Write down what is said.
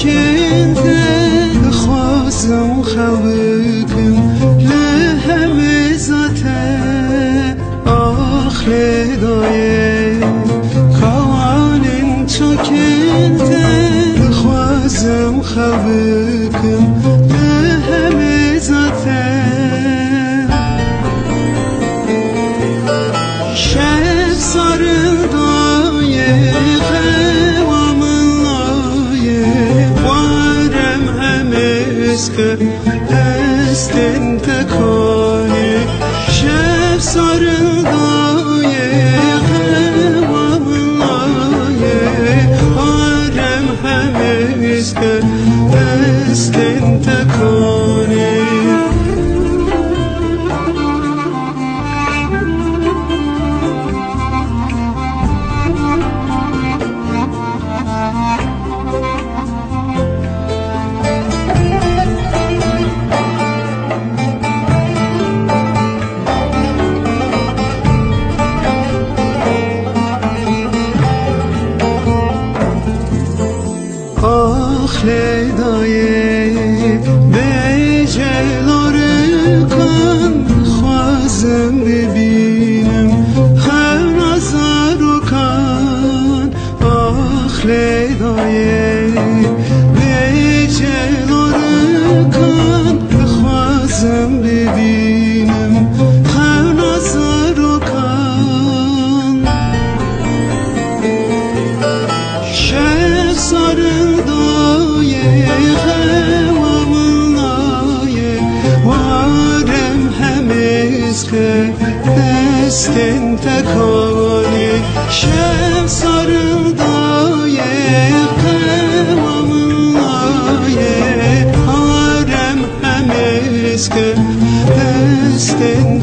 كنت خوازم خوكم لهم ذاته آخر دايه كوان تو كنت خوازم خوكم لهم ذاته شب sarıldayı Estin tekoni şef sarıldaye hevamlaye harem hemizke estin tekoni لیدای به جلاره کن خوازم ببینم هر نظر رو کن آخ لیدای به جلاره کن خوازم ببینم هر نظر رو کن شب sarıldı Estin tekoni şef sarıldaye kevamlaye harem hemizke estin